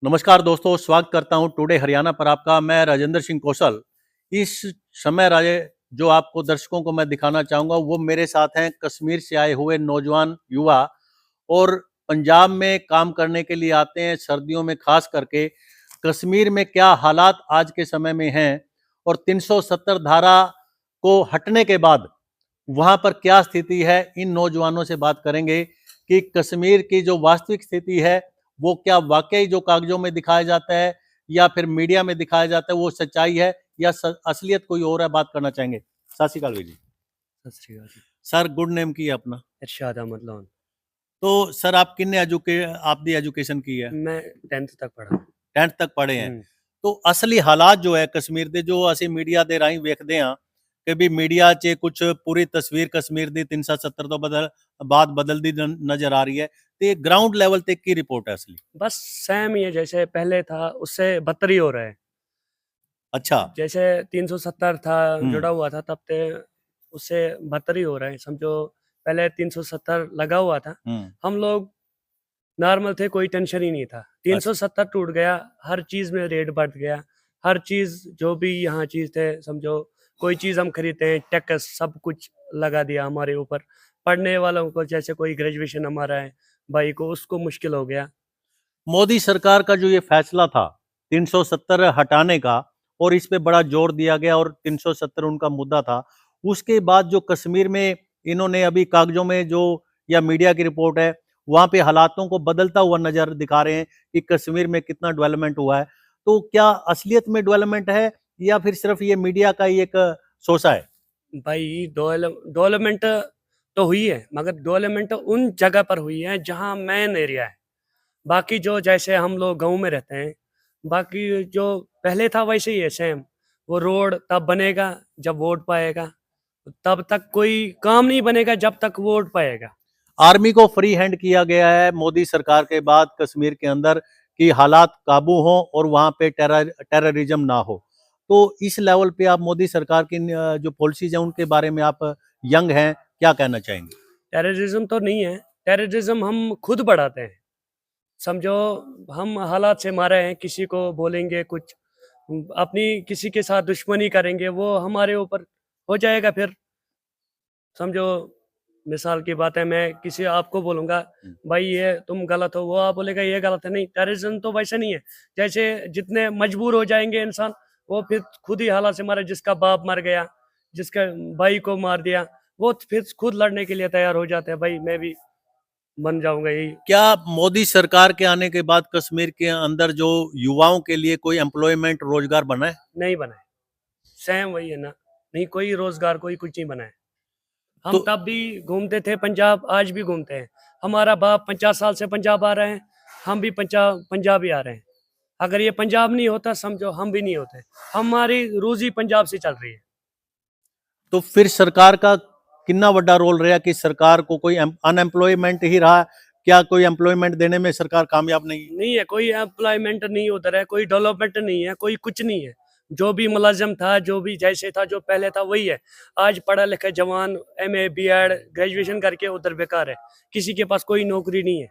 नमस्कार दोस्तों, स्वागत करता हूं टुडे हरियाणा पर आपका। मैं राजेंद्र सिंह कौशल। इस समय राजे जो आपको दर्शकों को मैं दिखाना चाहूँगा वो मेरे साथ हैं कश्मीर से आए हुए नौजवान युवा और पंजाब में काम करने के लिए आते हैं सर्दियों में खास करके। कश्मीर में क्या हालात आज के समय में हैं और 370 धारा को हटने के बाद वहाँ पर क्या स्थिति है, इन नौजवानों से बात करेंगे कि कश्मीर की जो वास्तविक स्थिति है वो क्या वाकई जो कागजों में दिखाया जाता है या फिर मीडिया में दिखाया जाता है वो सच्चाई है या असलियत कोई और है, बात करना चाहेंगे। सत श्री अकाल जी। सत श्री अकाल जी। सर गुड नेम की है अपना? इरशाद अहमद लोन। तो सर आप किन्ने आपकी एजुकेशन की है? मैं 10th तक पढ़ा। 10th तक पढ़े हैं। तो असली हालात जो है कश्मीर ਦੇ ਜੋ ਅਸੀਂ ਮੀਡੀਆ ਦੇ ਰਾਹੀਂ ਵੇਖਦੇ ਹਾਂ ਕਿ ਵੀ ਮੀਡੀਆ 'ਚ ਕੁਝ ਪੂਰੀ ਤਸਵੀਰ ਕਸ਼ਮੀਰ ਦੀ 370 ਤੋਂ ਬਾਅਦ ਬਦਲਦੀ ਨਜ਼ਰ ਆ ਰਹੀ है। तो ग्राउंड लेवल तक की रिपोर्ट है असली? बस सेम ही है जैसे पहले था, उससे बदतर ही हो रहा है। अच्छा। जैसे 370 था जुड़ा हुआ था तब से उससे बदतर ही हो रहा है। समझो पहले 370 लगा हुआ था, हम लोग नॉर्मल थे, कोई टेंशन ही नहीं था। 370 टूट गया, हर चीज में रेट बढ़ गया। हर चीज जो भी यहाँ चीज थे, समझो कोई चीज हम खरीदते हैं टैक्स सब कुछ लगा दिया हमारे ऊपर। पढ़ने वालों को जैसे कोई ग्रेजुएशन हमारा है भाई को, उसको मुश्किल हो गया। मोदी सरकार का जो ये फैसला था 370 हटाने का और इस पे बड़ा जोर दिया गया और 370 उनका मुद्दा था, उसके बाद जो कश्मीर में इन्होंने अभी कागजों में जो या मीडिया की रिपोर्ट है वहां पे हालातों को बदलता हुआ नजर दिखा रहे हैं कि कश्मीर में कितना डेवलपमेंट हुआ है। तो क्या असलियत में डेवलपमेंट है या फिर सिर्फ ये मीडिया का ही एक सोचा है? भाई डेवलपमेंट तो हुई है, मगर डेवलपमेंट उन जगह पर हुई है जहाँ मेन एरिया है। बाकी जो जैसे हम लोग गांव में रहते हैं, बाकी जो पहले था वैसे ही है सेम। वो रोड तब बनेगा जब वोट पाएगा, तब तक कोई काम नहीं बनेगा जब तक वोट पाएगा। आर्मी को फ्री हैंड किया गया है मोदी सरकार के बाद कश्मीर के अंदर कि हालात काबू हों और वहां पे टेररिज्म ना हो। तो इस लेवल पे आप मोदी सरकार की जो पॉलिसीज हैं उनके बारे में, आप यंग हैं, क्या कहना चाहेंगे? टेररिज्म तो नहीं है, टेररिज्म हम खुद बढ़ाते हैं। समझो हम हालात से मारे हैं, किसी को बोलेंगे कुछ, अपनी किसी के साथ दुश्मनी करेंगे, वो हमारे ऊपर हो जाएगा। फिर समझो मिसाल की बात है, मैं किसी आपको बोलूंगा भाई ये तुम गलत हो, वो आप बोलेगा ये गलत है। नहीं, टेररिज्म तो वैसे नहीं है। जैसे जितने मजबूर हो जाएंगे इंसान, वो फिर खुद ही हालात से मारे। जिसका बाप मर गया, जिसका भाई को मार दिया, वो फिर खुद लड़ने के लिए तैयार हो जाते हैं। भाई मैं भी बन जाऊंगा यही। क्या मोदी सरकार के आने के बाद कश्मीर के अंदर जो युवाओं के लिए कोई एम्प्लॉयमेंट रोजगार बना है? नहीं बना है, सेम वही है ना। नहीं, कोई रोजगार कोई कुछ नहीं बना है। हम तब भी घूमते थे पंजाब, आज भी घूमते हैं। हमारा बाप 50 साल से पंजाब आ रहे हैं, हम भी पंजाब ही आ रहे हैं। अगर ये पंजाब नहीं होता, समझो हम भी नहीं होते। हमारी रोजी पंजाब से चल रही है। तो फिर सरकार का कितना बड़ा रोल रहा कि सरकार को कोई अनएम्प्लॉयमेंट ही रहा? क्या कोई एम्प्लॉयमेंट देने में सरकार कामयाब नहीं है? कोई एम्प्लॉयमेंट नहीं उधर है, कोई डेवलपमेंट नहीं है, कोई कुछ नहीं है। जो भी मुलाजिम था, जो भी जैसे था, जो पहले था वही है। आज पढ़ा लिखा जवान MA BEd ग्रेजुएशन करके उधर बेकार है, किसी के पास कोई नौकरी नहीं है।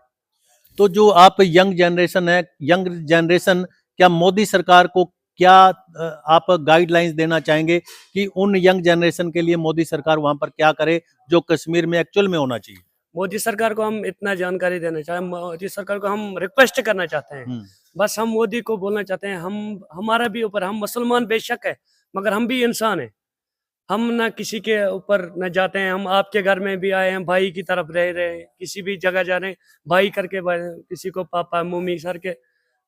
तो जो आप यंग जनरेशन है, यंग जनरेशन क्या मोदी सरकार को क्या आप गाइडलाइंस देना चाहेंगे कि उन यंग जनरेशन के लिए मोदी सरकार वहां पर क्या करे जो कश्मीर में एक्चुअल में होना चाहिए? मोदी सरकार को हम इतना जानकारी देना चाहें, मोदी सरकार को हम रिक्वेस्ट करना चाहते हैं। बस हम मोदी को बोलना चाहते हैं, हमारा भी ऊपर, हम मुसलमान बेशक है मगर हम भी इंसान हैं। हम ना किसी के ऊपर न जाते हैं। हम आपके घर में भी आए हैं, भाई की तरफ रह रहे हैं। किसी भी जगह जा रहे हैं भाई करके, किसी को पापा मम्मी सर के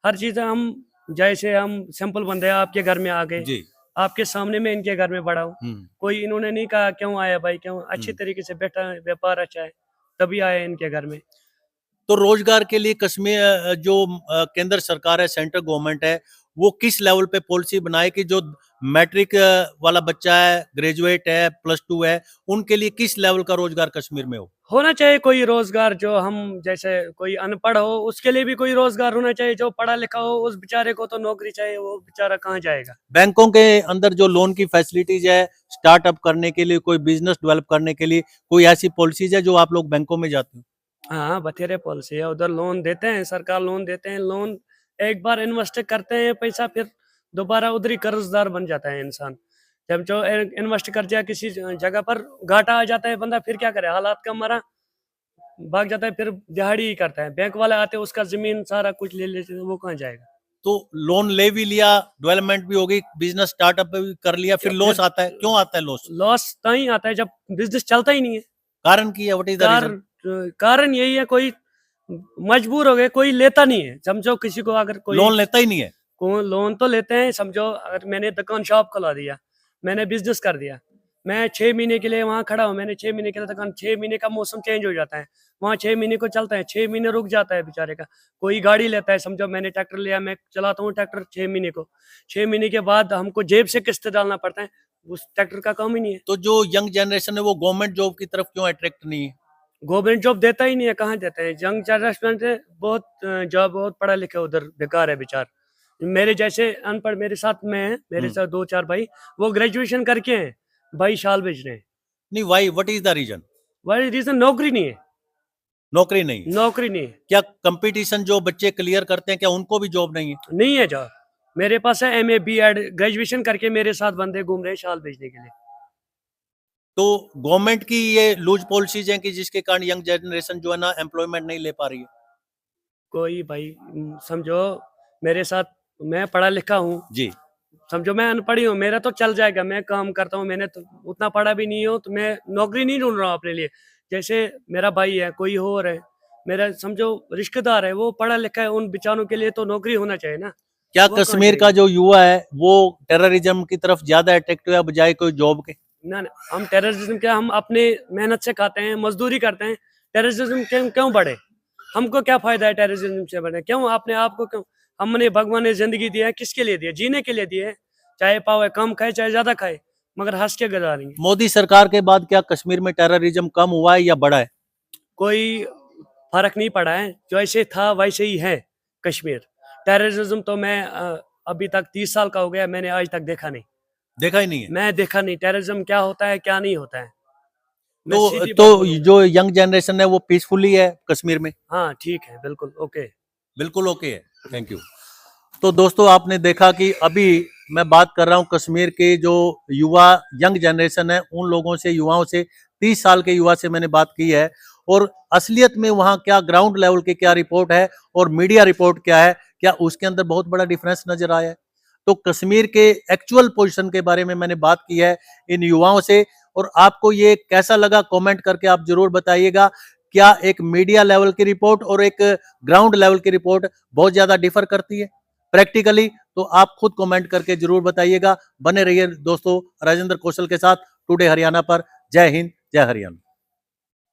हर चीज हम जैसे हम सिंपल बंदे हैं, आपके घर में आ गए, आपके सामने में इनके घर में बड़ा हूँ। कोई इन्होंने नहीं कहा क्यों आया भाई, क्यों, अच्छी तरीके से बैठा, व्यापार अच्छा है तभी आए इनके घर में। तो रोजगार के लिए कश्मीर जो केंद्र सरकार है, सेंट्रल गवर्नमेंट है, वो किस लेवल पे पॉलिसी बनाए कि जो मैट्रिक वाला बच्चा है, ग्रेजुएट है, +2 है, उनके लिए किस लेवल का रोजगार कश्मीर में होना चाहिए? कोई रोजगार जो हम जैसे कोई अनपढ़ हो उसके लिए भी कोई रोजगार होना चाहिए। जो पढ़ा लिखा हो उस बेचारे को तो नौकरी चाहिए, वो बेचारा कहाँ जाएगा? बैंकों के अंदर जो लोन की फैसिलिटीज है स्टार्टअप करने के लिए, कोई बिजनेस डेवलप करने के लिए, कोई ऐसी पॉलिसीज है जो आप लोग बैंकों में जाते हो? हाँ, बथेरे पॉलिसी है उधर, लोन देते हैं, सरकार लोन देते हैं। लोन एक बार इन्वेस्ट करते हैं पैसा, फिर दोबारा उधर ही कर्जदार बन जाता है इंसान। जब जो इन्वेस्ट कर दिया किसी जगह पर, घाटा आ जाता है, बंदा फिर क्या करे, हालात का मारा भाग जाता है, फिर दिहाड़ी ही करता है। बैंक वाले आते हैं, उसका जमीन सारा कुछ ले लेते हैं, वो कहाँ जाएगा। तो लोन ले भी लिया, डेवलपमेंट भी हो गई, बिजनेस स्टार्टअप भी कर लिया, फिर लॉस आता है। क्यों आता है लॉस? लॉस तभी आता है जब बिजनेस चलता ही नहीं है। कारण की है, व्हाट इज द रीजन? कारण यही है, कोई मजबूर हो गए, कोई लेता नहीं है। समझो किसी को अगर कोई लोन लेता ही नहीं है। लोन तो लेते हैं। समझो अगर मैंने दुकान शॉप खुला दिया, मैंने बिजनेस कर दिया, मैं 6 महीने के लिए वहाँ खड़ा हूँ, मैंने 6 महीने के लिए दुकान, 6 महीने का मौसम चेंज हो जाता है, वहाँ 6 महीने को चलता है, 6 महीने रुक जाता है बेचारे का। कोई गाड़ी लेता है, समझो मैंने ट्रैक्टर लिया, मैं चलाता हूँ ट्रैक्टर 6 महीने को, 6 महीने के बाद हमको जेब से किस्त डालना पड़ता है, उस ट्रैक्टर का काम ही नहीं है। तो जो यंग जनरेशन है वो गवर्नमेंट जॉब की तरफ क्यों अट्रैक्ट नहीं है? गवर्नमेंट जॉब देता ही नहीं है, कहाँ देते हैं। यंग जनरेशन से बहुत जॉब, बहुत पढ़ा लिखा उधर बेकार है बेचार। मेरे जैसे अनपढ़ मेरे साथ में है, मेरे साथ 2-4 भाई, वो ग्रेजुएशन करके हैं, भाई शाल बेच रहे हैं। नहीं, why, what is the reason? वही रीजन, नौकरी नहीं है, नौकरी नहीं है। नौकरी नहीं है, क्या कंपटीशन जो बच्चे क्लियर करते हैं, क्या उनको भी जॉब नहीं है? नहीं है जॉब। मेरे पास है MA B.Ed ग्रेजुएशन करके मेरे साथ बंदे घूम रहे हैं शाल बेचने के लिए। तो गवर्नमेंट की ये लूज पॉलिसीज हैं कि जिसके कारण यंग जनरेशन जो है ना एम्प्लॉयमेंट नहीं ले पा रही है। कोई भाई समझो मेरे साथ, मैं पढ़ा लिखा हूँ, जी। समझो मैं अनपढ़ ही हूँ, मेरा तो चल जाएगा, मैं काम करता हूँ, मैंने तो उतना पढ़ा भी नहीं हो, तो मैं नौकरी नहीं ढूंढ रहा हूँ अपने लिए। जैसे मेरा भाई है, कोई और है, मेरा समझो रिश्तेदार है, वो पढ़ा लिखा है, उन बेचारों के लिए तो नौकरी होना चाहिए ना। क्या वो कहाँ कश्मीर जाएगी? का जो युवा है वो टेररिज्म की तरफ ज्यादा अट्रैक्टिव है बजाय कोई जॉब के? ना ना, हम टेररिज्म क्या, हम अपने मेहनत से खाते हैं, मजदूरी करते हैं, टेररिज्म क्यों क्यों बढ़े? हमको क्या फायदा है टेररिज्म से बढ़े? क्यों अपने आप को क्यों, हमने भगवान ने जिंदगी दी है, किसके लिए दी है? जीने के लिए दी है। चाहे पावे कम खाए चाहे ज्यादा खाए, मगर हंस के गुजारेंगे। मोदी सरकार के बाद क्या कश्मीर में टेररिज्म कम हुआ है या बढ़ा है? कोई फर्क नहीं पड़ा है, जैसे था वैसे ही है कश्मीर। टेररिज्म तो मैं अभी तक 30 साल का हो गया, मैंने आज तक देखा नहीं। देखा ही नहीं है। मैं देखा नहीं टेररिज्म क्या होता है, क्या नहीं होता है। मैं तो सीधी बात तो बोलूंगा। जो यंग जनरेशन है वो पीसफुली है कश्मीर में? हाँ ठीक है, बिल्कुल ओके। बिल्कुल ओके है। Thank you. तो दोस्तों आपने देखा कि अभी मैं बात कर रहा हूं कश्मीर के जो युवा यंग जनरेशन है उन लोगों से, युवाओं से, 30 साल के युवा से मैंने बात की है, और असलियत में वहां क्या ग्राउंड लेवल की क्या रिपोर्ट है और मीडिया रिपोर्ट क्या है, क्या उसके अंदर बहुत बड़ा डिफरेंस नजर आया है। तो कश्मीर के एक्चुअल पोजीशन के बारे में मैंने बात की है इन युवाओं से, और आपको ये कैसा लगा कमेंट करके आप जरूर बताइएगा। क्या एक मीडिया लेवल की रिपोर्ट और एक ग्राउंड लेवल की रिपोर्ट बहुत ज्यादा डिफर करती है प्रैक्टिकली? तो आप खुद कमेंट करके जरूर बताइएगा। बने रहिए दोस्तों राजेंद्र कौशल के साथ टुडे हरियाणा पर। जय हिंद, जय हरियाणा।